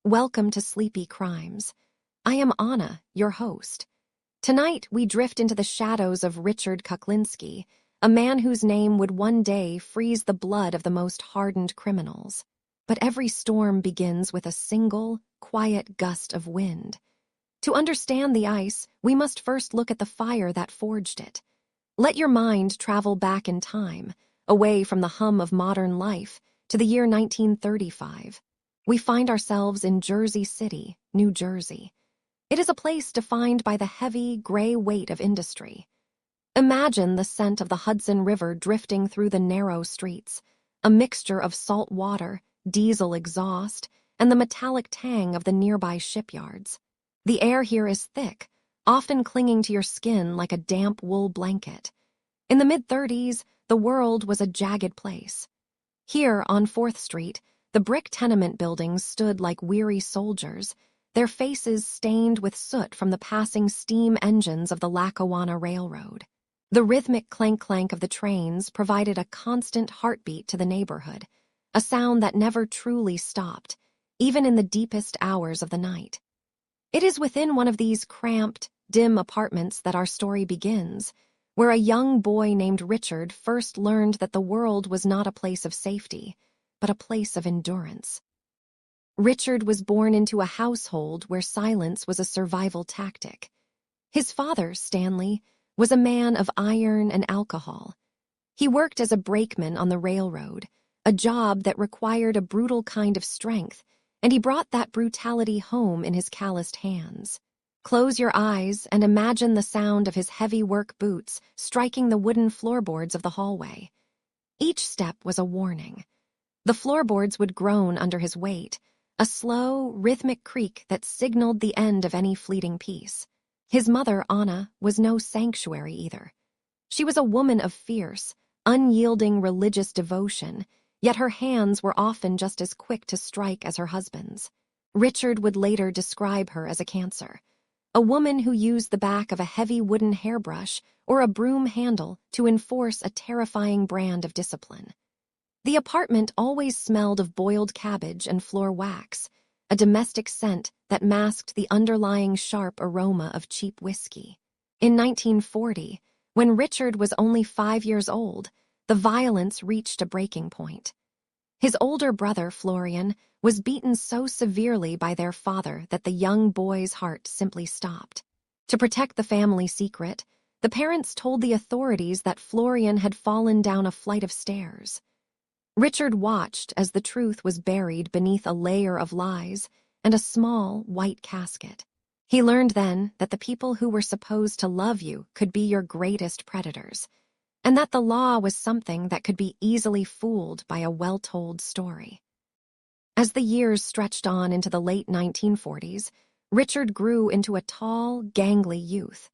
Welcome to Sleepy Crimes. I am Anna, your host. Tonight, we drift into the shadows of Richard Kuklinski, a man whose name would one day freeze the blood of the most hardened criminals. But every storm begins with a single, quiet gust of wind. To understand the ice, we must first look at the fire that forged it. Let your mind travel back in time, away from the hum of modern life, to the year 1935. We find ourselves in Jersey City, New Jersey. It is a place defined by the heavy, gray weight of industry. Imagine the scent of the Hudson River drifting through the narrow streets, a mixture of salt water, diesel exhaust, and the metallic tang of the nearby shipyards. The air here is thick, often clinging to your skin like a damp wool blanket. In the mid-30s, the world was a jagged place. Here, on 4th Street, the brick tenement buildings stood like weary soldiers, their faces stained with soot from the passing steam engines of the Lackawanna Railroad. The rhythmic clank-clank of the trains provided a constant heartbeat to the neighborhood, a sound that never truly stopped, even in the deepest hours of the night. It is within one of these cramped, dim apartments that our story begins, where a young boy named Richard first learned that the world was not a place of safety, but a place of endurance. Richard was born into a household where silence was a survival tactic. His father, Stanley, was a man of iron and alcohol. He worked as a brakeman on the railroad, a job that required a brutal kind of strength, and he brought that brutality home in his calloused hands. Close your eyes and imagine the sound of his heavy work boots striking the wooden floorboards of the hallway. Each step was a warning. The floorboards would groan under his weight, a slow, rhythmic creak that signaled the end of any fleeting peace. His mother, Anna, was no sanctuary either. She was a woman of fierce, unyielding religious devotion, yet her hands were often just as quick to strike as her husband's. Richard would later describe her as a cancer. A woman who used the back of a heavy wooden hairbrush or a broom handle to enforce a terrifying brand of discipline. The apartment always smelled of boiled cabbage and floor wax, a domestic scent that masked the underlying sharp aroma of cheap whiskey. In 1940, when Richard was only 5 years old, the violence reached a breaking point. His older brother, Florian, was beaten so severely by their father that the young boy's heart simply stopped. To protect the family secret, the parents told the authorities that Florian had fallen down a flight of stairs. Richard watched as the truth was buried beneath a layer of lies and a small, white casket. He learned then that the people who were supposed to love you could be your greatest predators, and that the law was something that could be easily fooled by a well-told story. As the years stretched on into the late 1940s, Richard grew into a tall, gangly youth.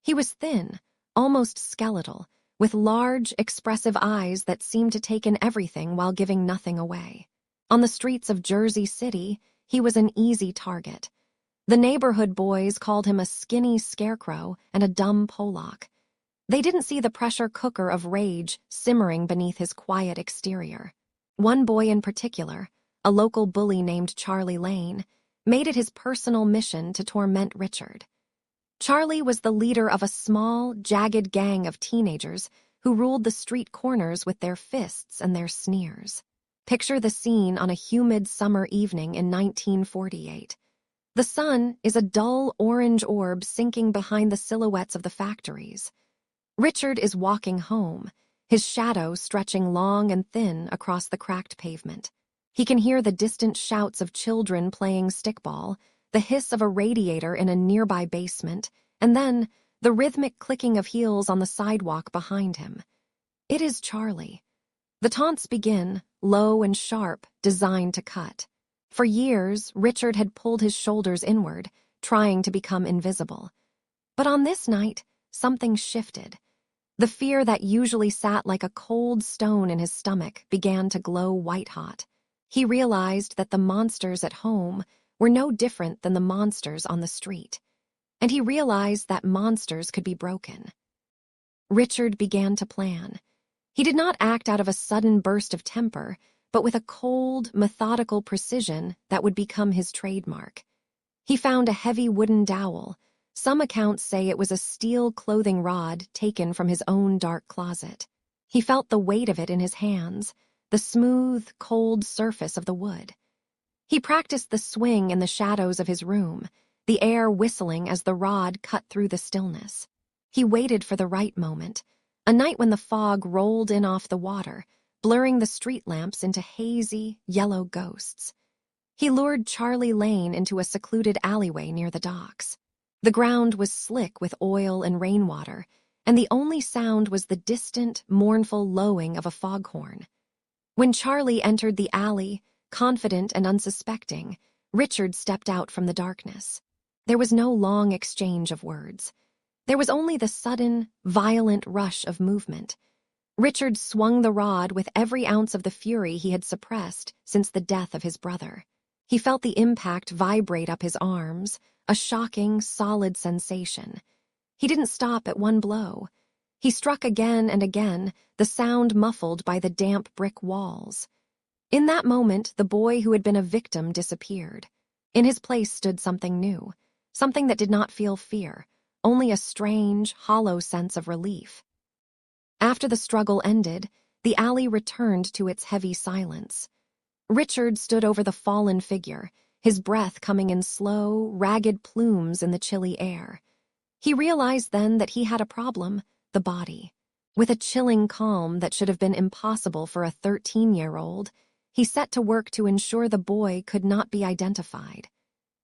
He was thin, almost skeletal, with large, expressive eyes that seemed to take in everything while giving nothing away. On the streets of Jersey City, he was an easy target. The neighborhood boys called him a skinny scarecrow and a dumb Pollock. They didn't see the pressure cooker of rage simmering beneath his quiet exterior. One boy in particular, a local bully named Charlie Lane, made it his personal mission to torment Richard. Charlie was the leader of a small, jagged gang of teenagers who ruled the street corners with their fists and their sneers. Picture the scene on a humid summer evening in 1948. The sun is a dull orange orb sinking behind the silhouettes of the factories. Richard is walking home, his shadow stretching long and thin across the cracked pavement. He can hear the distant shouts of children playing stickball, the hiss of a radiator in a nearby basement, and then the rhythmic clicking of heels on the sidewalk behind him. It is Charlie. The taunts begin, low and sharp, designed to cut. For years, Richard had pulled his shoulders inward, trying to become invisible. But on this night, something shifted. The fear that usually sat like a cold stone in his stomach began to glow white-hot. He realized that the monsters at home were no different than the monsters on the street, and he realized that monsters could be broken. Richard began to plan. He did not act out of a sudden burst of temper, but with a cold, methodical precision that would become his trademark. He found a heavy wooden dowel. Some accounts say it was a steel clothing rod taken from his own dark closet. He felt the weight of it in his hands, the smooth, cold surface of the wood. He practiced the swing in the shadows of his room, the air whistling as the rod cut through the stillness. He waited for the right moment, a night when the fog rolled in off the water, blurring the street lamps into hazy, yellow ghosts. He lured Charlie Lane into a secluded alleyway near the docks. The ground was slick with oil and rainwater, and the only sound was the distant, mournful lowing of a foghorn. When Charlie entered the alley, confident and unsuspecting, Richard stepped out from the darkness. There was no long exchange of words. There was only the sudden, violent rush of movement. Richard swung the rod with every ounce of the fury he had suppressed since the death of his brother. He felt the impact vibrate up his arms, a shocking, solid sensation. He didn't stop at one blow. He struck again and again, the sound muffled by the damp brick walls. In that moment, the boy who had been a victim disappeared. In his place stood something new, something that did not feel fear, only a strange, hollow sense of relief. After the struggle ended, the alley returned to its heavy silence. Richard stood over the fallen figure, his breath coming in slow, ragged plumes in the chilly air. He realized then that he had a problem, the body. With a chilling calm that should have been impossible for a 13-year-old, he set to work to ensure the boy could not be identified.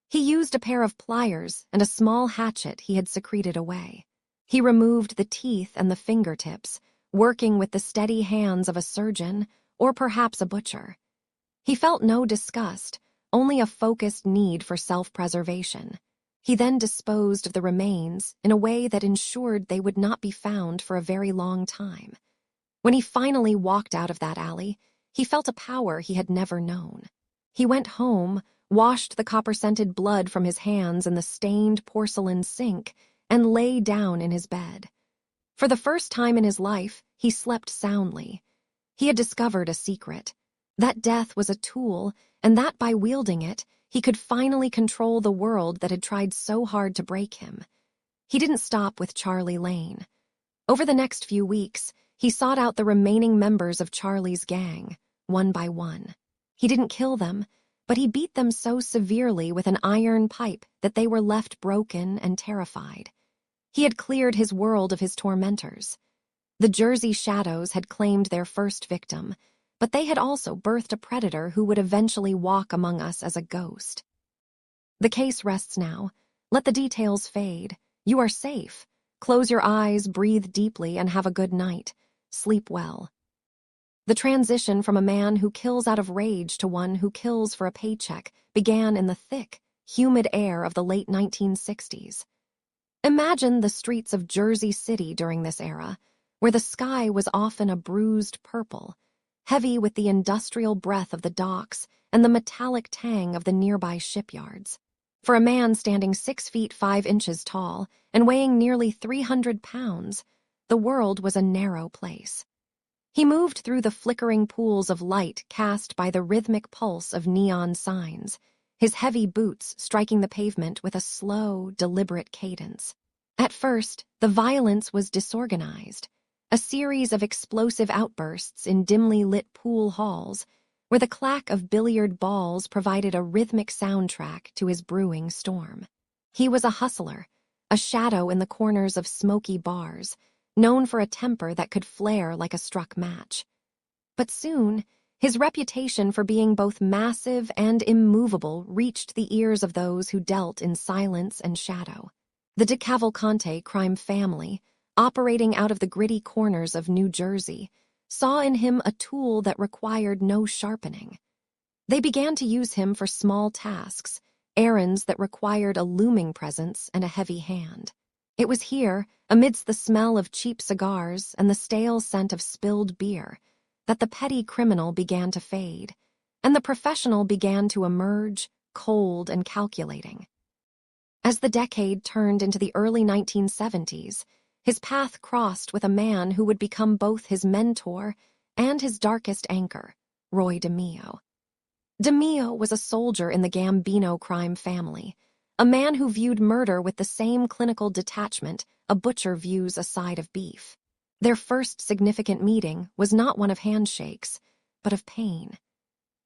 He used a pair of pliers and a small hatchet he had secreted away. He removed the teeth and the fingertips, working with the steady hands of a surgeon or perhaps a butcher. He felt no disgust, only a focused need for self-preservation. He then disposed of the remains in a way that ensured they would not be found for a very long time. When he finally walked out of that alley, he felt a power he had never known. He went home, washed the copper-scented blood from his hands in the stained porcelain sink, and lay down in his bed. For the first time in his life, he slept soundly. He had discovered a secret. That death was a tool, and that by wielding it, he could finally control the world that had tried so hard to break him. He didn't stop with Charlie Lane. Over the next few weeks, he sought out the remaining members of Charlie's gang, one by one. He didn't kill them, but he beat them so severely with an iron pipe that they were left broken and terrified. He had cleared his world of his tormentors. The Jersey Shadows had claimed their first victim, but they had also birthed a predator who would eventually walk among us as a ghost. The case rests now. Let the details fade. You are safe. Close your eyes, breathe deeply, and have a good night. Sleep well. The transition from a man who kills out of rage to one who kills for a paycheck began in the thick, humid air of the late 1960s. Imagine the streets of Jersey City during this era, where the sky was often a bruised purple, heavy with the industrial breath of the docks and the metallic tang of the nearby shipyards. For a man standing 6 feet 5 inches tall and weighing nearly 300 pounds, the world was a narrow place. He moved through the flickering pools of light cast by the rhythmic pulse of neon signs, his heavy boots striking the pavement with a slow, deliberate cadence. At first, the violence was disorganized, a series of explosive outbursts in dimly lit pool halls, where the clack of billiard balls provided a rhythmic soundtrack to his brewing storm. He was a hustler, a shadow in the corners of smoky bars, known for a temper that could flare like a struck match. But soon, his reputation for being both massive and immovable reached the ears of those who dealt in silence and shadow. The De Cavalcante crime family, operating out of the gritty corners of New Jersey, saw in him a tool that required no sharpening. They began to use him for small tasks, errands that required a looming presence and a heavy hand. It was here, amidst the smell of cheap cigars and the stale scent of spilled beer, that the petty criminal began to fade, and the professional began to emerge, cold and calculating. As the decade turned into the early 1970s, his path crossed with a man who would become both his mentor and his darkest anchor, Roy DeMeo. DeMeo was a soldier in the Gambino crime family, a man who viewed murder with the same clinical detachment a butcher views a side of beef. Their first significant meeting was not one of handshakes, but of pain.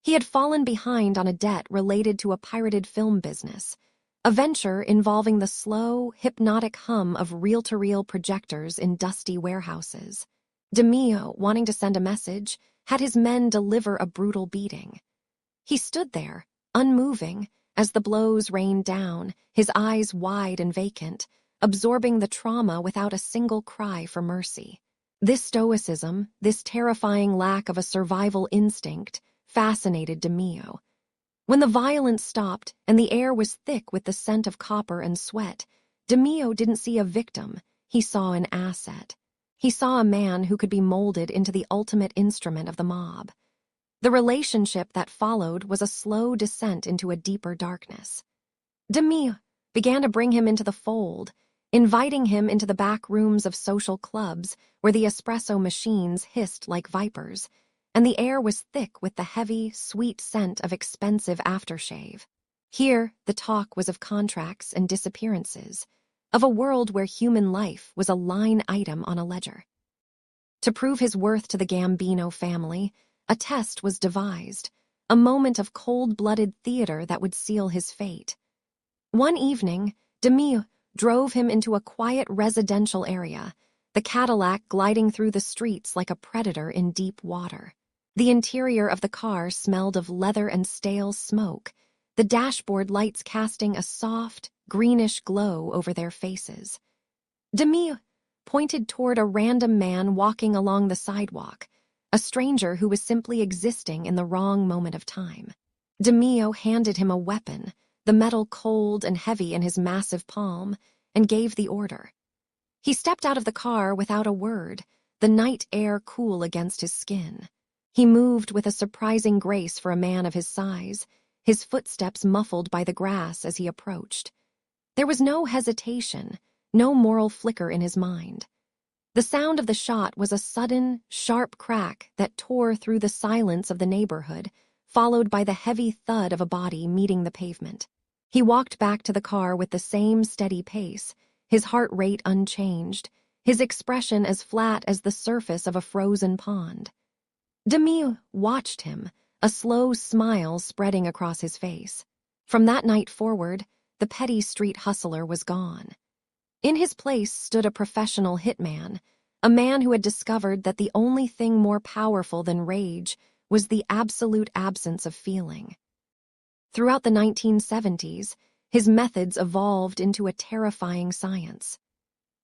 He had fallen behind on a debt related to a pirated film business, a venture involving the slow, hypnotic hum of reel-to-reel projectors in dusty warehouses. DeMeo, wanting to send a message, had his men deliver a brutal beating. He stood there, unmoving, as the blows rained down, his eyes wide and vacant, absorbing the trauma without a single cry for mercy. This stoicism, this terrifying lack of a survival instinct, fascinated DeMeo. When the violence stopped and the air was thick with the scent of copper and sweat, DeMeo didn't see a victim, he saw an asset. He saw a man who could be molded into the ultimate instrument of the mob. The relationship that followed was a slow descent into a deeper darkness. DeMeo began to bring him into the fold, inviting him into the back rooms of social clubs where the espresso machines hissed like vipers, and the air was thick with the heavy, sweet scent of expensive aftershave. Here, the talk was of contracts and disappearances, of a world where human life was a line item on a ledger. To prove his worth to the Gambino family, a test was devised, a moment of cold-blooded theater that would seal his fate. One evening, DeMeo drove him into a quiet residential area, the Cadillac gliding through the streets like a predator in deep water. The interior of the car smelled of leather and stale smoke, the dashboard lights casting a soft, greenish glow over their faces. DeMeo pointed toward a random man walking along the sidewalk, a stranger who was simply existing in the wrong moment of time. DeMeo handed him a weapon, the metal cold and heavy in his massive palm, and gave the order. He stepped out of the car without a word, the night air cool against his skin. He moved with a surprising grace for a man of his size, his footsteps muffled by the grass as he approached. There was no hesitation, no moral flicker in his mind. The sound of the shot was a sudden, sharp crack that tore through the silence of the neighborhood, followed by the heavy thud of a body meeting the pavement. He walked back to the car with the same steady pace, his heart rate unchanged, his expression as flat as the surface of a frozen pond. DeMeo watched him, a slow smile spreading across his face. From that night forward, the petty street hustler was gone. In his place stood a professional hitman, a man who had discovered that the only thing more powerful than rage was the absolute absence of feeling. Throughout the 1970s, his methods evolved into a terrifying science.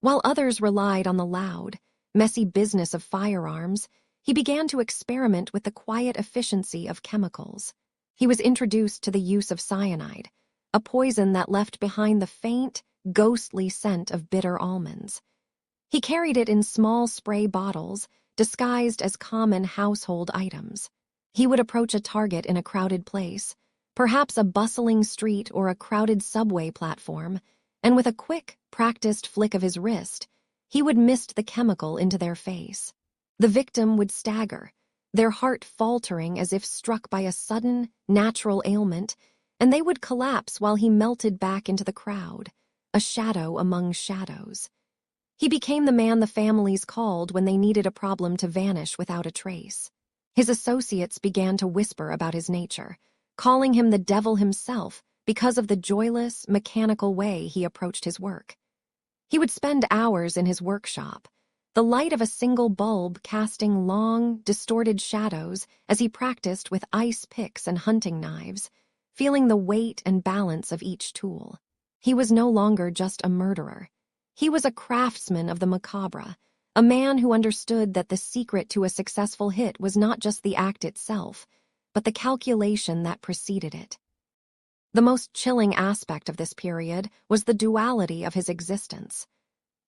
While others relied on the loud, messy business of firearms, he began to experiment with the quiet efficiency of chemicals. He was introduced to the use of cyanide, a poison that left behind the faint, ghostly scent of bitter almonds. He carried it in small spray bottles, disguised as common household items. He would approach a target in a crowded place, perhaps a bustling street or a crowded subway platform, and with a quick, practiced flick of his wrist, he would mist the chemical into their face. The victim would stagger, their heart faltering as if struck by a sudden, natural ailment, and they would collapse while he melted back into the crowd, a shadow among shadows. He became the man the families called when they needed a problem to vanish without a trace. His associates began to whisper about his nature, calling him the devil himself because of the joyless, mechanical way he approached his work. He would spend hours in his workshop, the light of a single bulb casting long, distorted shadows as he practiced with ice picks and hunting knives, feeling the weight and balance of each tool. He was no longer just a murderer. He was a craftsman of the macabre, a man who understood that the secret to a successful hit was not just the act itself, but the calculation that preceded it. The most chilling aspect of this period was the duality of his existence.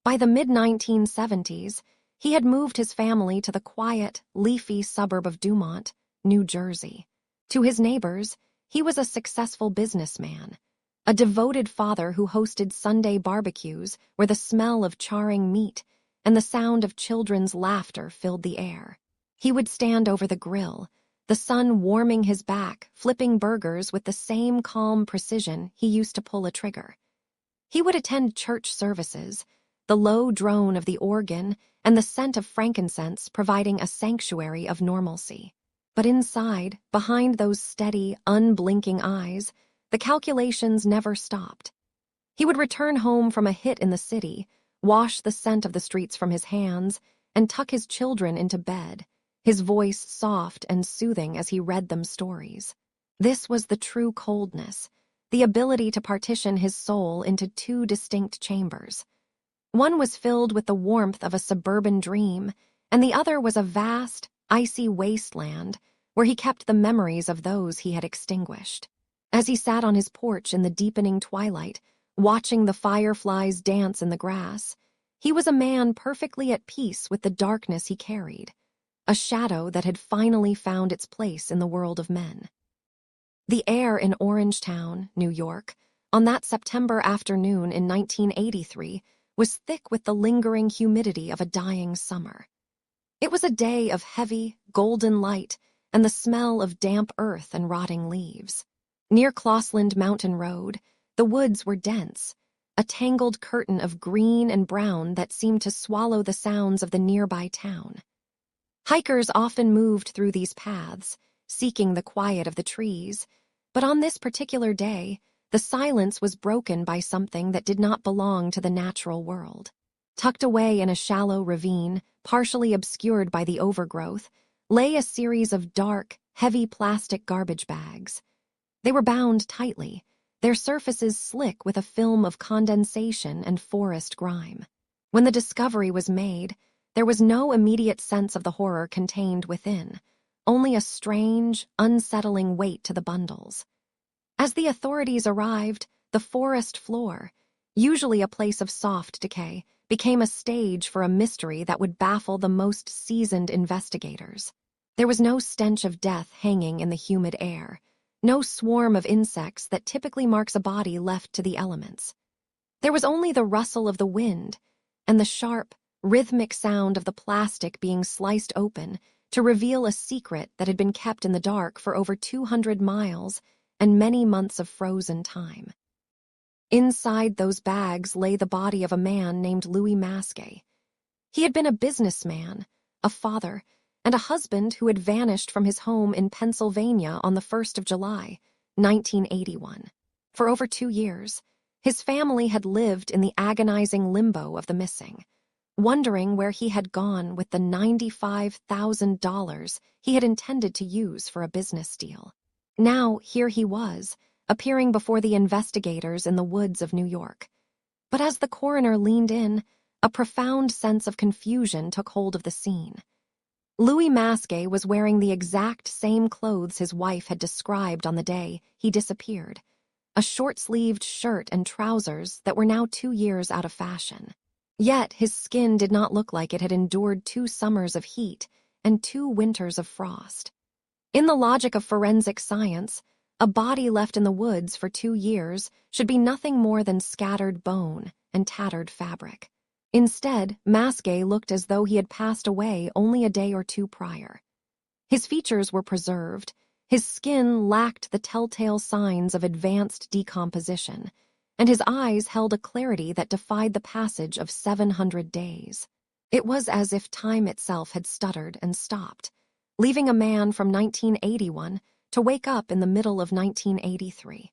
By the mid-1970s, he had moved his family to the quiet, leafy suburb of Dumont, New Jersey. To his neighbors, he was a successful businessman, a devoted father who hosted Sunday barbecues where the smell of charring meat and the sound of children's laughter filled the air. He would stand over the grill, the sun warming his back, flipping burgers with the same calm precision he used to pull a trigger. He would attend church services, the low drone of the organ and the scent of frankincense providing a sanctuary of normalcy. But inside, behind those steady, unblinking eyes, the calculations never stopped. He would return home from a hit in the city, wash the scent of the streets from his hands, and tuck his children into bed, his voice soft and soothing as he read them stories. This was the true coldness, the ability to partition his soul into two distinct chambers. One was filled with the warmth of a suburban dream, and the other was a vast, icy wasteland where he kept the memories of those he had extinguished. As he sat on his porch in the deepening twilight, watching the fireflies dance in the grass, he was a man perfectly at peace with the darkness he carried, a shadow that had finally found its place in the world of men. The air in Orangetown, New York, on that September afternoon in 1983, was thick with the lingering humidity of a dying summer. It was a day of heavy, golden light and the smell of damp earth and rotting leaves. Near Clausland Mountain Road, the woods were dense, a tangled curtain of green and brown that seemed to swallow the sounds of the nearby town. Hikers often moved through these paths, seeking the quiet of the trees, but on this particular day, the silence was broken by something that did not belong to the natural world. Tucked away in a shallow ravine, partially obscured by the overgrowth, lay a series of dark, heavy plastic garbage bags. They were bound tightly, their surfaces slick with a film of condensation and forest grime. When the discovery was made, there was no immediate sense of the horror contained within, only a strange, unsettling weight to the bundles. As the authorities arrived, the forest floor, usually a place of soft decay, became a stage for a mystery that would baffle the most seasoned investigators. There was no stench of death hanging in the humid air, no swarm of insects that typically marks a body left to the elements. There was only the rustle of the wind and the sharp, rhythmic sound of the plastic being sliced open to reveal a secret that had been kept in the dark for over 200 miles and many months of frozen time. Inside those bags lay the body of a man named Louis Masque. He had been a businessman, a father, and a husband who had vanished from his home in Pennsylvania on the 1st of July, 1981. For over 2 years, his family had lived in the agonizing limbo of the missing, wondering where he had gone with the $95,000 he had intended to use for a business deal. Now, here he was, appearing before the investigators in the woods of New York. But as the coroner leaned in, a profound sense of confusion took hold of the scene. Louis Masque was wearing the exact same clothes his wife had described on the day he disappeared, a short-sleeved shirt and trousers that were now 2 years out of fashion. Yet his skin did not look like it had endured 2 summers of heat and 2 winters of frost. In the logic of forensic science, a body left in the woods for 2 years should be nothing more than scattered bone and tattered fabric. Instead, Masque looked as though he had passed away only a day or 2 prior. His features were preserved, his skin lacked the telltale signs of advanced decomposition, and his eyes held a clarity that defied the passage of 700 days. It was as if time itself had stuttered and stopped, leaving a man from 1981 to wake up in the middle of 1983.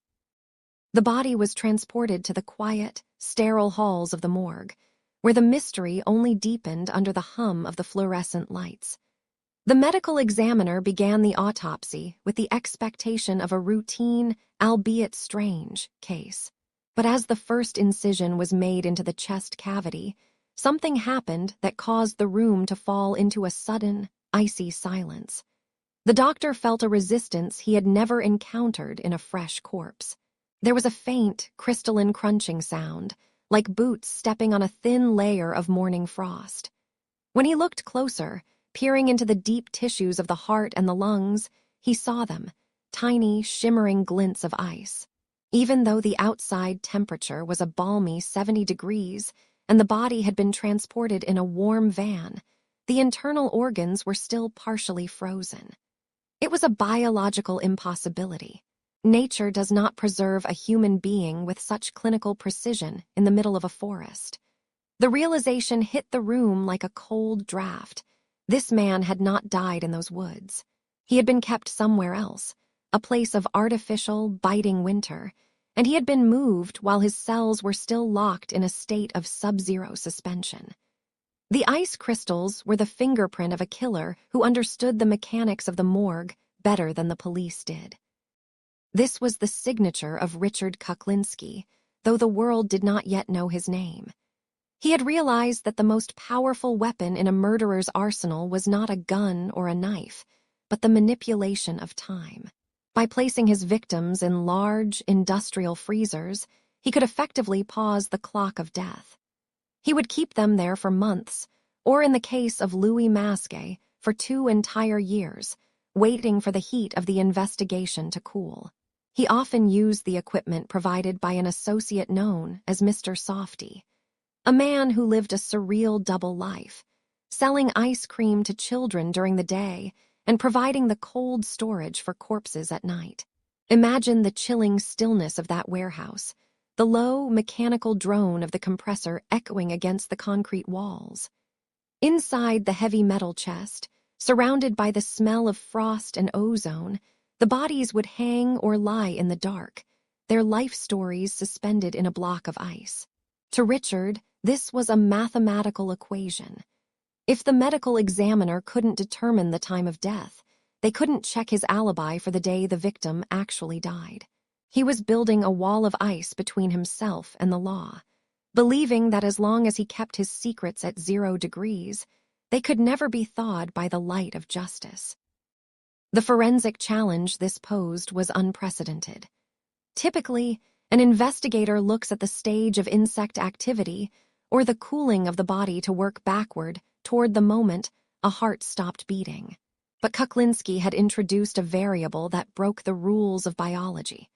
The body was transported to the quiet, sterile halls of the morgue, where the mystery only deepened under the hum of the fluorescent lights. The medical examiner began the autopsy with the expectation of a routine, albeit strange, case. But as the first incision was made into the chest cavity, something happened that caused the room to fall into a sudden, icy silence. The doctor felt a resistance he had never encountered in a fresh corpse. There was a faint, crystalline crunching sound, like boots stepping on a thin layer of morning frost. When he looked closer, peering into the deep tissues of the heart and the lungs, he saw them, tiny, shimmering glints of ice. Even though the outside temperature was a balmy 70 degrees and the body had been transported in a warm van, the internal organs were still partially frozen. It was a biological impossibility. Nature does not preserve a human being with such clinical precision in the middle of a forest. The realization hit the room like a cold draft. This man had not died in those woods. He had been kept somewhere else, a place of artificial, biting winter, and he had been moved while his cells were still locked in a state of sub-zero suspension. The ice crystals were the fingerprint of a killer who understood the mechanics of the morgue better than the police did. This was the signature of Richard Kuklinski, though the world did not yet know his name. He had realized that the most powerful weapon in a murderer's arsenal was not a gun or a knife, but the manipulation of time. By placing his victims in large, industrial freezers, he could effectively pause the clock of death. He would keep them there for months, or in the case of Louis Masquet, for 2 entire years, waiting for the heat of the investigation to cool. He often used the equipment provided by an associate known as Mr. Softy, a man who lived a surreal double life, selling ice cream to children during the day and providing the cold storage for corpses at night. Imagine the chilling stillness of that warehouse, the low, mechanical drone of the compressor echoing against the concrete walls. Inside the heavy metal chest, surrounded by the smell of frost and ozone, the bodies would hang or lie in the dark, their life stories suspended in a block of ice. To Richard, this was a mathematical equation. If the medical examiner couldn't determine the time of death, they couldn't check his alibi for the day the victim actually died. He was building a wall of ice between himself and the law, believing that as long as he kept his secrets at 0 degrees, they could never be thawed by the light of justice. The forensic challenge this posed was unprecedented. Typically, an investigator looks at the stage of insect activity or the cooling of the body to work backward toward the moment a heart stopped beating. But Kuklinski had introduced a variable that broke the rules of biology.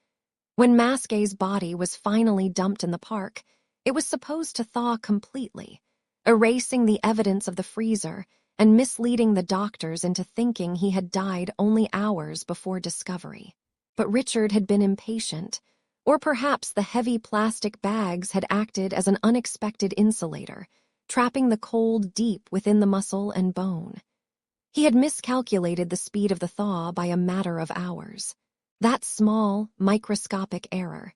When Masquet's body was finally dumped in the park, it was supposed to thaw completely, erasing the evidence of the freezer and misleading the doctors into thinking he had died only hours before discovery. But Richard had been impatient, or perhaps the heavy plastic bags had acted as an unexpected insulator, trapping the cold deep within the muscle and bone. He had miscalculated the speed of the thaw by a matter of hours. That small, microscopic error,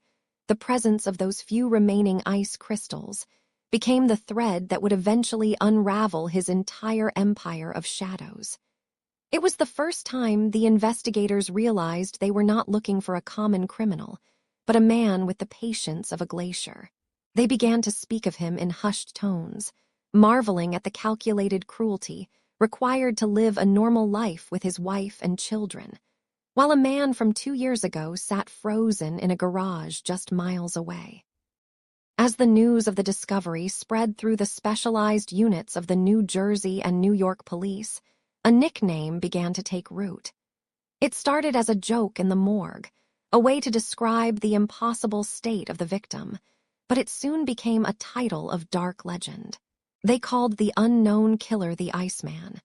the presence of those few remaining ice crystals, became the thread that would eventually unravel his entire empire of shadows. It was the first time the investigators realized they were not looking for a common criminal, but a man with the patience of a glacier. They began to speak of him in hushed tones, marveling at the calculated cruelty required to live a normal life with his wife and children, while a man from 2 years ago sat frozen in a garage just miles away. As the news of the discovery spread through the specialized units of the New Jersey and New York police, a nickname began to take root. It started as a joke in the morgue, a way to describe the impossible state of the victim, but it soon became a title of dark legend. They called the unknown killer the Iceman.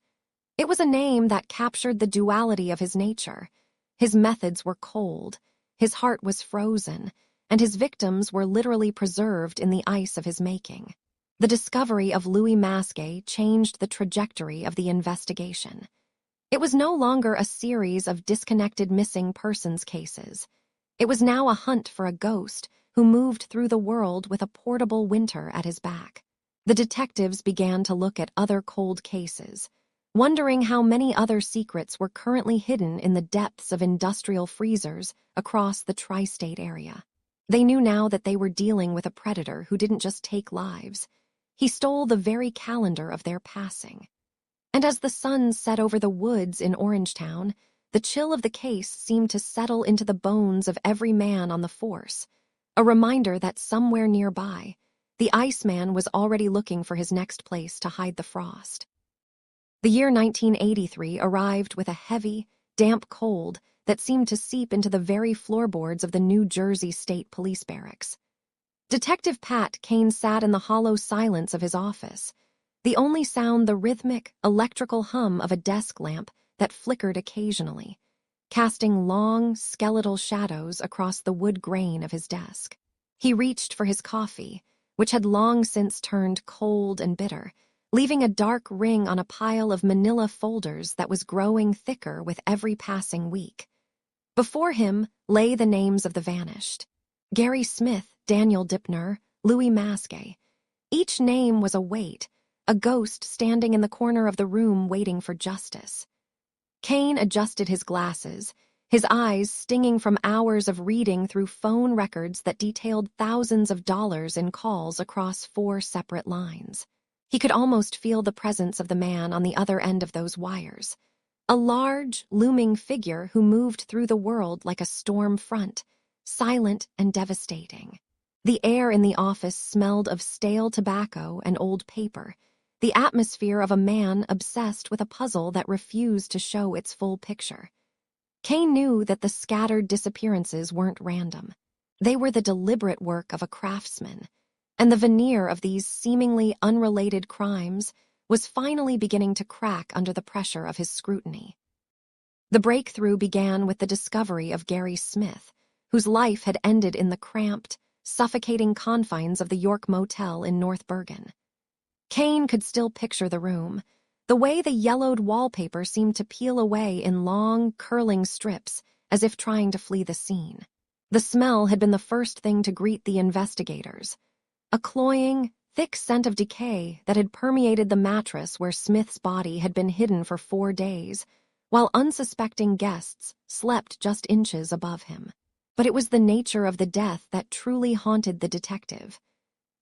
It was a name that captured the duality of his nature. His methods were cold, his heart was frozen, and his victims were literally preserved in the ice of his making. The discovery of Louis Masquet changed the trajectory of the investigation. It was no longer a series of disconnected missing persons cases. It was now a hunt for a ghost who moved through the world with a portable winter at his back. The detectives began to look at other cold cases, wondering how many other secrets were currently hidden in the depths of industrial freezers across the tri-state area. They knew now that they were dealing with a predator who didn't just take lives. He stole the very calendar of their passing. And as the sun set over the woods in Orangetown, the chill of the case seemed to settle into the bones of every man on the force, a reminder that somewhere nearby, the Iceman was already looking for his next place to hide the frost. The year 1983 arrived with a heavy, damp cold that seemed to seep into the very floorboards of the New Jersey State Police Barracks. Detective Pat Kane sat in the hollow silence of his office, the only sound the rhythmic, electrical hum of a desk lamp that flickered occasionally. casting long, skeletal shadows across the wood grain of his desk. He reached for his coffee, which had long since turned cold and bitter, leaving a dark ring on a pile of manila folders that was growing thicker with every passing week. Before him lay the names of the vanished: Gary Smith, Daniel Dipner, Louis Masque. Each name was a weight, a ghost standing in the corner of the room waiting for justice. Kane adjusted his glasses, his eyes stinging from hours of reading through phone records that detailed thousands of dollars in calls across 4 separate lines. He could almost feel the presence of the man on the other end of those wires. A large, looming figure who moved through the world like a storm front, silent and devastating. The air in the office smelled of stale tobacco and old paper, the atmosphere of a man obsessed with a puzzle that refused to show its full picture. Kane knew that the scattered disappearances weren't random. They were the deliberate work of a craftsman, and the veneer of these seemingly unrelated crimes was finally beginning to crack under the pressure of his scrutiny. The breakthrough began with the discovery of Gary Smith, whose life had ended in the cramped, suffocating confines of the York Motel in North Bergen. Kane could still picture the room, the way the yellowed wallpaper seemed to peel away in long, curling strips, as if trying to flee the scene. The smell had been the first thing to greet the investigators, a cloying, thick scent of decay that had permeated the mattress where Smith's body had been hidden for 4 days, while unsuspecting guests slept just inches above him. But it was the nature of the death that truly haunted the detective.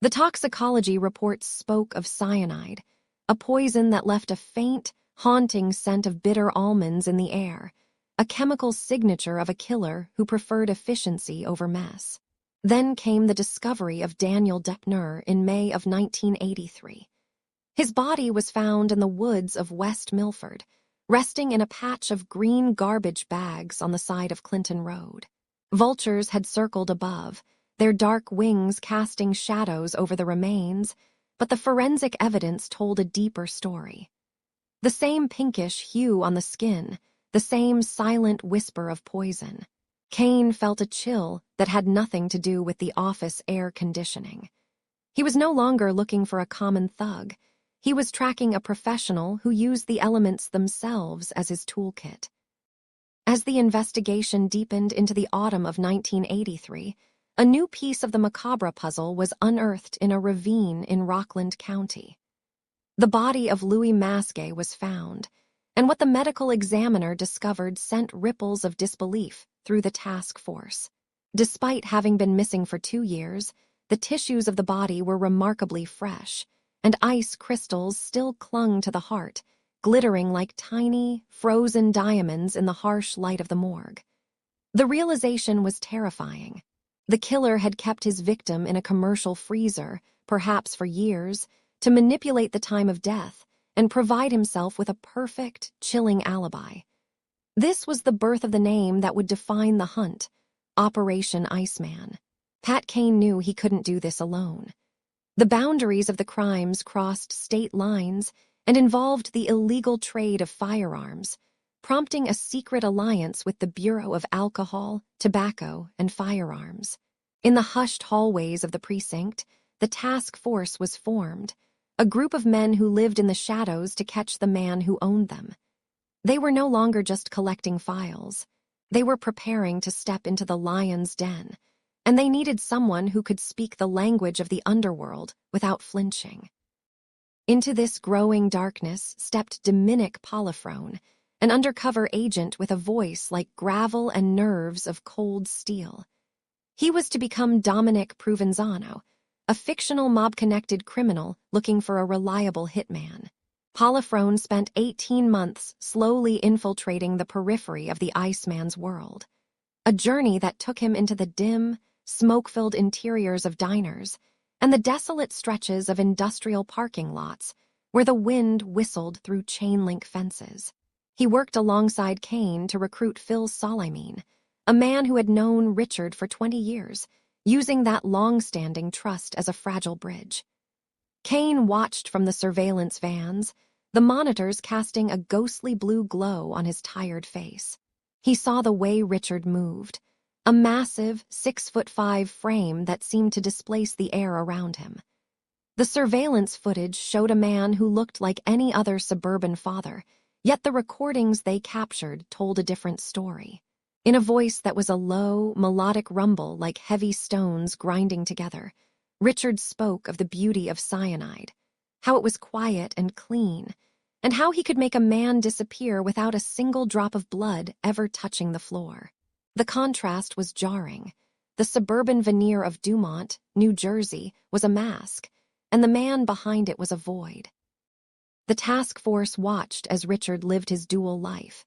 The toxicology reports spoke of cyanide, a poison that left a faint, haunting scent of bitter almonds in the air, a chemical signature of a killer who preferred efficiency over mess. Then came the discovery of Daniel Dipner in May of 1983. His body was found in the woods of West Milford, resting in a patch of green garbage bags on the side of Clinton Road. Vultures had circled above, their dark wings casting shadows over the remains, but the forensic evidence told a deeper story. The same pinkish hue on the skin, the same silent whisper of poison. Kane felt a chill that had nothing to do with the office air conditioning. He was no longer looking for a common thug. He was tracking a professional who used the elements themselves as his toolkit. As the investigation deepened into the autumn of 1983, a new piece of the macabre puzzle was unearthed in a ravine in Rockland County. The body of Louis Masque was found, and what the medical examiner discovered sent ripples of disbelief through the task force. Despite having been missing for 2 years, the tissues of the body were remarkably fresh, and ice crystals still clung to the heart, glittering like tiny, frozen diamonds in the harsh light of the morgue. The realization was terrifying. The killer had kept his victim in a commercial freezer, perhaps for years, to manipulate the time of death and provide himself with a perfect, chilling alibi. This was the birth of the name that would define the hunt, Operation Iceman. Pat Kane knew he couldn't do this alone. The boundaries of the crimes crossed state lines and involved the illegal trade of firearms, prompting a secret alliance with the Bureau of Alcohol, Tobacco, and Firearms. In the hushed hallways of the precinct, the task force was formed, a group of men who lived in the shadows to catch the man who owned them. They were no longer just collecting files. They were preparing to step into the lion's den, and they needed someone who could speak the language of the underworld without flinching. Into this growing darkness stepped Dominic Polifrone, an undercover agent with a voice like gravel and nerves of cold steel. He was to become Dominic Provenzano, a fictional mob-connected criminal looking for a reliable hitman. Polifrone spent 18 months slowly infiltrating the periphery of the Iceman's world, a journey that took him into the dim, smoke-filled interiors of diners and the desolate stretches of industrial parking lots where the wind whistled through chain-link fences. He worked alongside Kane to recruit Phil Solimene, a man who had known Richard for 20 years, using that long-standing trust as a fragile bridge. Kane watched from the surveillance vans, the monitors casting a ghostly blue glow on his tired face. He saw the way Richard moved, a massive 6'5" frame that seemed to displace the air around him. The surveillance footage showed a man who looked like any other suburban father, yet the recordings they captured told a different story. In a voice that was a low, melodic rumble like heavy stones grinding together, Richard spoke of the beauty of cyanide, how it was quiet and clean, and how he could make a man disappear without a single drop of blood ever touching the floor. The contrast was jarring. The suburban veneer of Dumont, New Jersey, was a mask, and the man behind it was a void. The task force watched as Richard lived his dual life.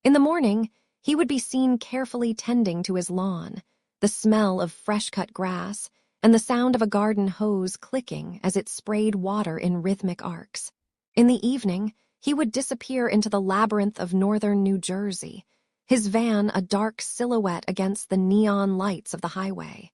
In the morning, he would be seen carefully tending to his lawn, the smell of fresh-cut grass and the sound of a garden hose clicking as it sprayed water in rhythmic arcs. In the evening, he would disappear into the labyrinth of northern New Jersey, his van a dark silhouette against the neon lights of the highway.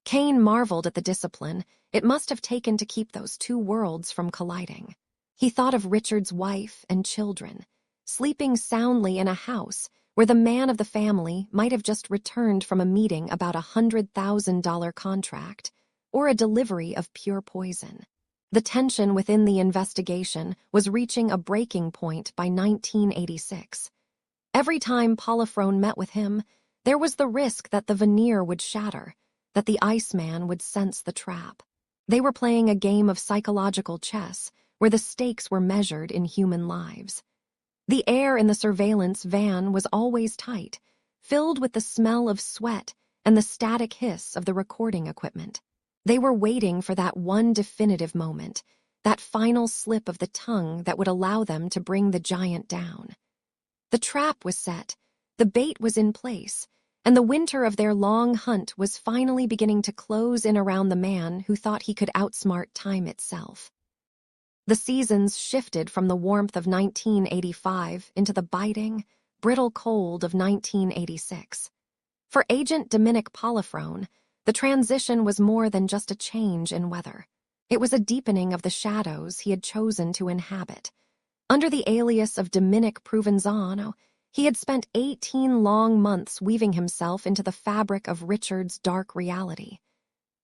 Kane marveled at the discipline it must have taken to keep those two worlds from colliding. He thought of Richard's wife and children, sleeping soundly in a house where the man of the family might have just returned from a meeting about a $100,000 contract or a delivery of pure poison. The tension within the investigation was reaching a breaking point by 1986. Every time Polifrone met with him, there was the risk that the veneer would shatter, that the Iceman would sense the trap. They were playing a game of psychological chess where the stakes were measured in human lives. The air in the surveillance van was always tight, filled with the smell of sweat and the static hiss of the recording equipment. They were waiting for that one definitive moment, that final slip of the tongue that would allow them to bring the giant down. The trap was set, the bait was in place, and the winter of their long hunt was finally beginning to close in around the man who thought he could outsmart time itself. The seasons shifted from the warmth of 1985 into the biting, brittle cold of 1986. For Agent Dominic Polifrone, the transition was more than just a change in weather. It was a deepening of the shadows he had chosen to inhabit. Under the alias of Dominic Provenzano, he had spent 18 long months weaving himself into the fabric of Richard's dark reality.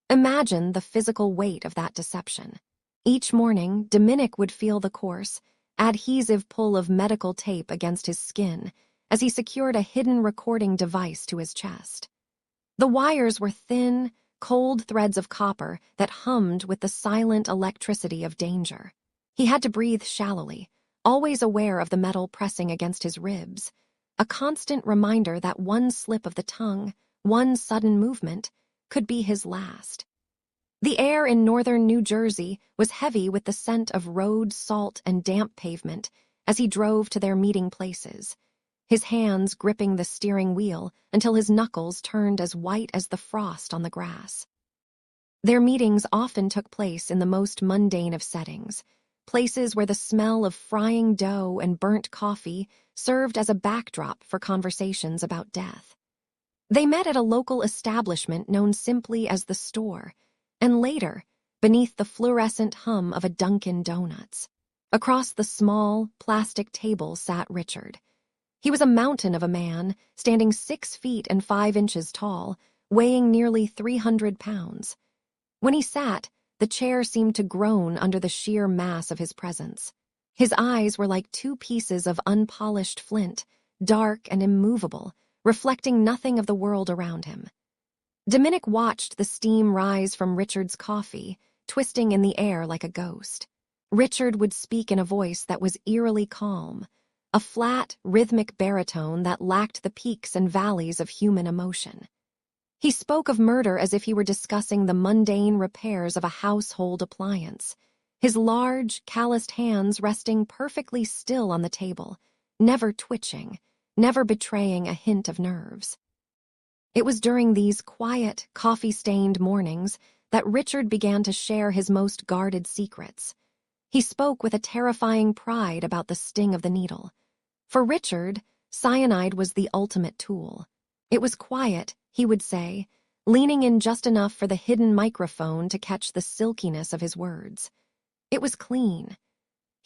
Imagine the physical weight of that deception. Each morning, Dominic would feel the coarse, adhesive pull of medical tape against his skin as he secured a hidden recording device to his chest. The wires were thin, cold threads of copper that hummed with the silent electricity of danger. He had to breathe shallowly, always aware of the metal pressing against his ribs, a constant reminder that one slip of the tongue, one sudden movement, could be his last. The air in northern New Jersey was heavy with the scent of road salt and damp pavement as he drove to their meeting places, his hands gripping the steering wheel until his knuckles turned as white as the frost on the grass. Their meetings often took place in the most mundane of settings, places where the smell of frying dough and burnt coffee served as a backdrop for conversations about death. They met at a local establishment known simply as the store, and later, beneath the fluorescent hum of a Dunkin' Donuts. Across the small, plastic table sat Richard. He was a mountain of a man, standing 6 feet and 5 inches tall, weighing nearly 300 pounds. When he sat, the chair seemed to groan under the sheer mass of his presence. His eyes were like 2 pieces of unpolished flint, dark and immovable, reflecting nothing of the world around him. Dominic watched the steam rise from Richard's coffee, twisting in the air like a ghost. Richard would speak in a voice that was eerily calm, a flat, rhythmic baritone that lacked the peaks and valleys of human emotion. He spoke of murder as if he were discussing the mundane repairs of a household appliance, his large, calloused hands resting perfectly still on the table, never twitching, never betraying a hint of nerves. It was during these quiet, coffee-stained mornings that Richard began to share his most guarded secrets. He spoke with a terrifying pride about the sting of the needle. For Richard, cyanide was the ultimate tool. It was quiet, he would say, leaning in just enough for the hidden microphone to catch the silkiness of his words. It was clean.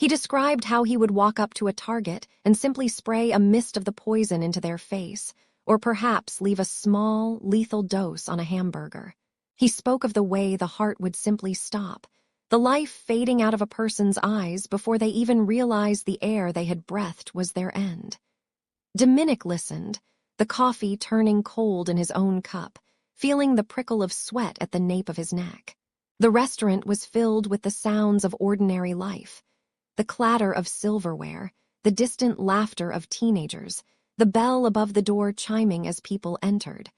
He described how he would walk up to a target and simply spray a mist of the poison into their face, or perhaps leave a small, lethal dose on a hamburger. He spoke of the way the heart would simply stop, the life fading out of a person's eyes before they even realized the air they had breathed was their end. Dominic listened, the coffee turning cold in his own cup, feeling the prickle of sweat at the nape of his neck. The restaurant was filled with the sounds of ordinary life, the clatter of silverware, the distant laughter of teenagers, the bell above the door chiming as people entered.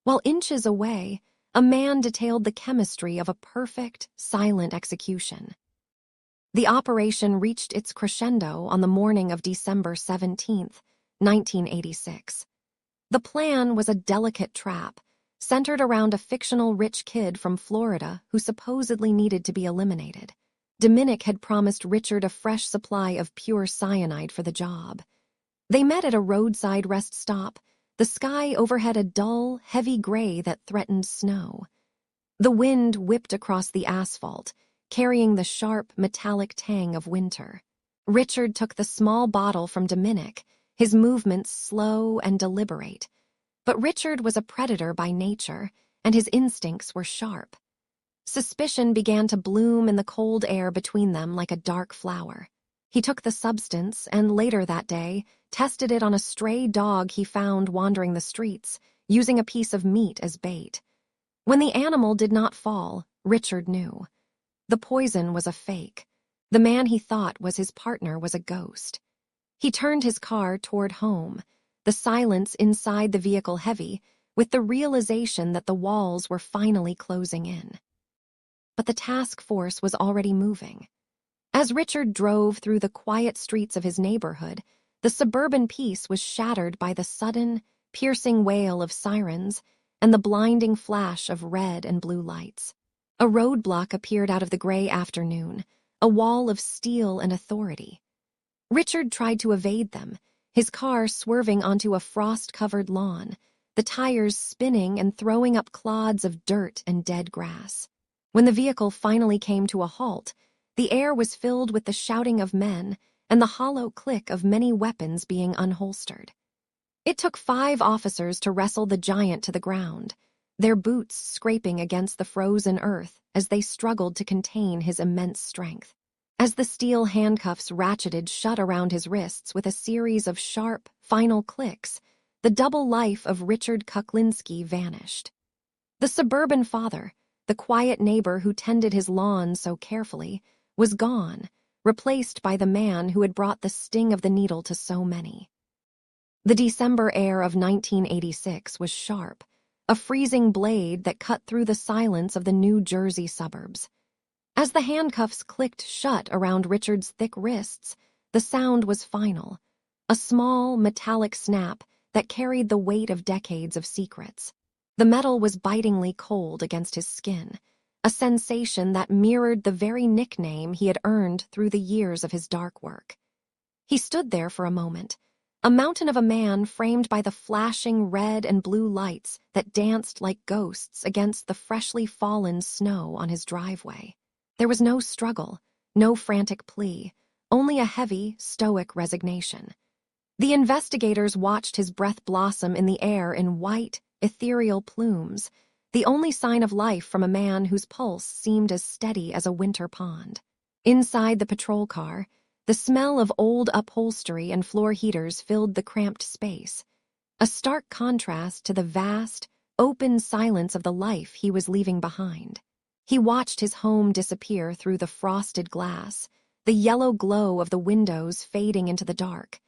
While inches away, a man detailed the chemistry of a perfect, silent execution. The operation reached its crescendo on the morning of December 17th, 1986. The plan was a delicate trap, centered around a fictional rich kid from Florida who supposedly needed to be eliminated. Dominic had promised Richard a fresh supply of pure cyanide for the job. They met at a roadside rest stop, the sky overhead a dull, heavy gray that threatened snow. The wind whipped across the asphalt, carrying the sharp, metallic tang of winter. Richard took the small bottle from Dominic, his movements slow and deliberate. But Richard was a predator by nature, and his instincts were sharp. Suspicion began to bloom in the cold air between them like a dark flower. He took the substance and later that day tested it on a stray dog he found wandering the streets, using a piece of meat as bait. When the animal did not fall, Richard knew. The poison was a fake. The man he thought was his partner was a ghost. He turned his car toward home, the silence inside the vehicle heavy, with the realization that the walls were finally closing in. But the task force was already moving. As Richard drove through the quiet streets of his neighborhood, the suburban peace was shattered by the sudden, piercing wail of sirens and the blinding flash of red and blue lights. A roadblock appeared out of the gray afternoon, a wall of steel and authority. Richard tried to evade them, his car swerving onto a frost-covered lawn, the tires spinning and throwing up clods of dirt and dead grass. When the vehicle finally came to a halt, the air was filled with the shouting of men and the hollow click of many weapons being unholstered. It took 5 officers to wrestle the giant to the ground, their boots scraping against the frozen earth as they struggled to contain his immense strength. As the steel handcuffs ratcheted shut around his wrists with a series of sharp, final clicks, the double life of Richard Kuklinski vanished. The suburban father, the quiet neighbor who tended his lawn so carefully, was gone, replaced by the man who had brought the sting of the needle to so many. The December air of 1986 was sharp, a freezing blade that cut through the silence of the New Jersey suburbs. As the handcuffs clicked shut around Richard's thick wrists, the sound was final, a small, metallic snap that carried the weight of decades of secrets. The metal was bitingly cold against his skin, a sensation that mirrored the very nickname he had earned through the years of his dark work. He stood there for a moment, a mountain of a man framed by the flashing red and blue lights that danced like ghosts against the freshly fallen snow on his driveway. There was no struggle, no frantic plea, only a heavy, stoic resignation. The investigators watched his breath blossom in the air in white, ethereal plumes, the only sign of life from a man whose pulse seemed as steady as a winter pond. Inside the patrol car, the smell of old upholstery and floor heaters filled the cramped space, a stark contrast to the vast, open silence of the life he was leaving behind. He watched his home disappear through the frosted glass, the yellow glow of the windows fading into the dark.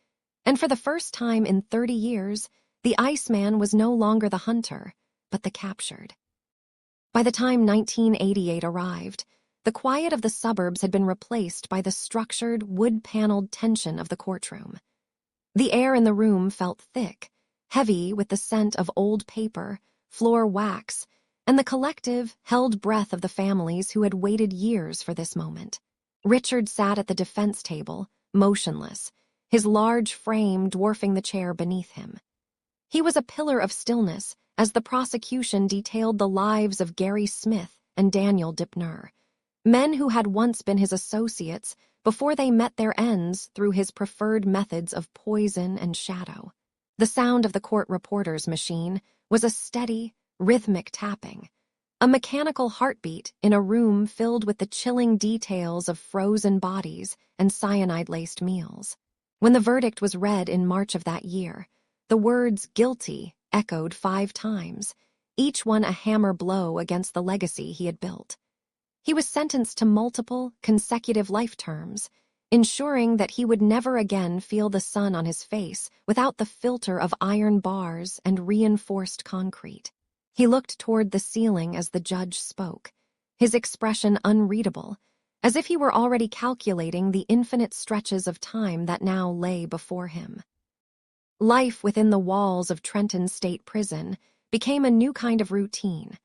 And for the first time in 30 years, the Iceman was no longer the hunter, but the captured. By the time 1988 arrived, the quiet of the suburbs had been replaced by the structured, wood-paneled tension of the courtroom. The air in the room felt thick, heavy with the scent of old paper, floor wax, and the collective, held breath of the families who had waited years for this moment. Richard sat at the defense table, motionless, his large frame dwarfing the chair beneath him. He was a pillar of stillness as the prosecution detailed the lives of Gary Smith and Daniel Dipner, Men who had once been his associates before they met their ends through his preferred methods of poison and shadow. The sound of the court reporter's machine was a steady, rhythmic tapping, a mechanical heartbeat in a room filled with the chilling details of frozen bodies and cyanide-laced meals. When the verdict was read in March of that year, the words "guilty" echoed 5 times, each one a hammer blow against the legacy he had built. He was sentenced to multiple, consecutive life terms, ensuring that he would never again feel the sun on his face without the filter of iron bars and reinforced concrete. He looked toward the ceiling as the judge spoke, his expression unreadable, as if he were already calculating the infinite stretches of time that now lay before him. Life within the walls of Trenton State Prison became a new kind of routine,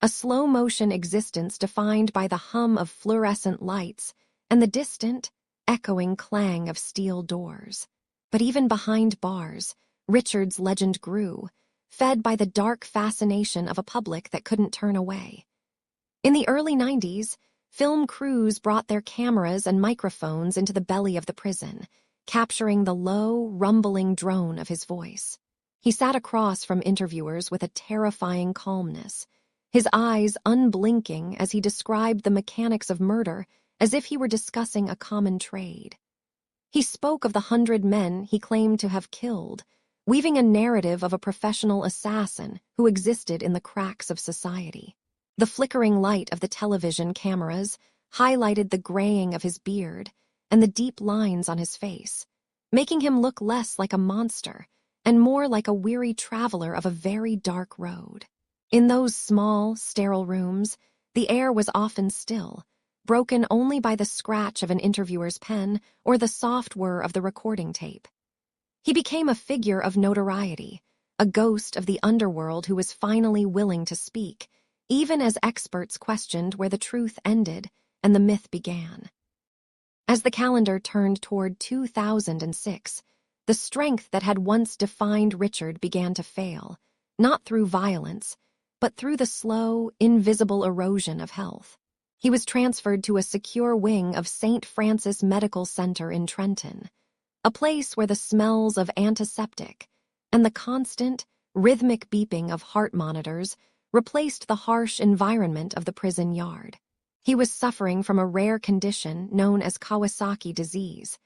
a slow-motion existence defined by the hum of fluorescent lights and the distant, echoing clang of steel doors. But even behind bars, Richard's legend grew, fed by the dark fascination of a public that couldn't turn away. In the early 90s, film crews brought their cameras and microphones into the belly of the prison, capturing the low, rumbling drone of his voice. He sat across from interviewers with a terrifying calmness, his eyes unblinking as he described the mechanics of murder as if he were discussing a common trade. He spoke of the 100 men he claimed to have killed, weaving a narrative of a professional assassin who existed in the cracks of society. The flickering light of the television cameras highlighted the graying of his beard and the deep lines on his face, making him look less like a monster and more like a weary traveler of a very dark road. In those small, sterile rooms, the air was often still, broken only by the scratch of an interviewer's pen or the soft whir of the recording tape. He became a figure of notoriety, a ghost of the underworld who was finally willing to speak, even as experts questioned where the truth ended and the myth began. As the calendar turned toward 2006, the strength that had once defined Richard began to fail, not through violence, but through the slow, invisible erosion of health. He was transferred to a secure wing of St. Francis Medical Center in Trenton, a place where the smells of antiseptic and the constant, rhythmic beeping of heart monitors replaced the harsh environment of the prison yard. He was suffering from a rare condition known as Kawasaki disease,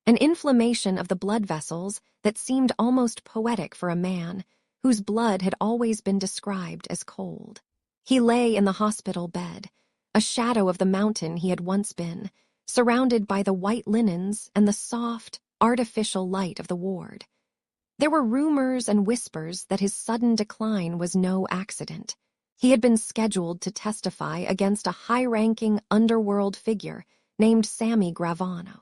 an inflammation of the blood vessels that seemed almost poetic for a man whose blood had always been described as cold. He lay in the hospital bed, a shadow of the mountain he had once been, surrounded by the white linens and the soft, artificial light of the ward. There were rumors and whispers that his sudden decline was no accident. He had been scheduled to testify against a high-ranking underworld figure named Sammy Gravano,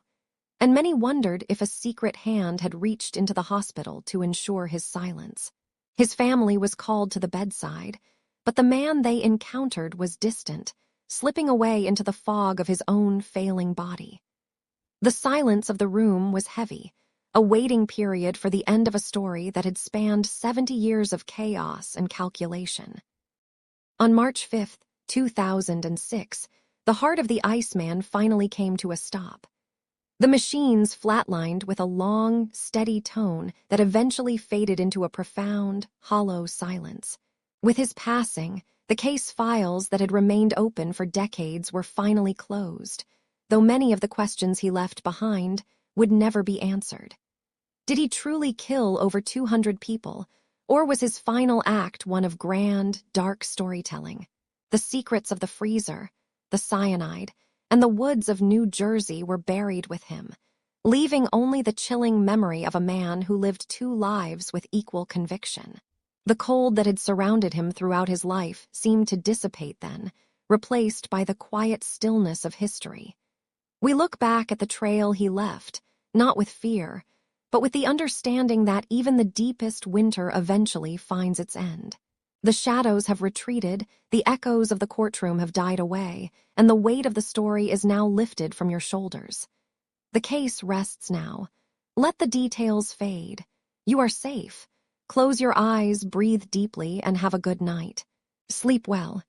and many wondered if a secret hand had reached into the hospital to ensure his silence. His family was called to the bedside, but the man they encountered was distant, slipping away into the fog of his own failing body. The silence of the room was heavy, a waiting period for the end of a story that had spanned 70 years of chaos and calculation. On March 5, 2006, the heart of the Iceman finally came to a stop. The machines flatlined with a long, steady tone that eventually faded into a profound, hollow silence. With his passing, the case files that had remained open for decades were finally closed, though many of the questions he left behind would never be answered. Did he truly kill over 200 people, or was his final act one of grand, dark storytelling? The secrets of the freezer, the cyanide, and the woods of New Jersey were buried with him, leaving only the chilling memory of a man who lived 2 lives with equal conviction. The cold that had surrounded him throughout his life seemed to dissipate then, replaced by the quiet stillness of history. We look back at the trail he left, not with fear, but with the understanding that even the deepest winter eventually finds its end. The shadows have retreated, the echoes of the courtroom have died away, and the weight of the story is now lifted from your shoulders. The case rests now. Let the details fade. You are safe. Close your eyes, breathe deeply, and have a good night. Sleep well.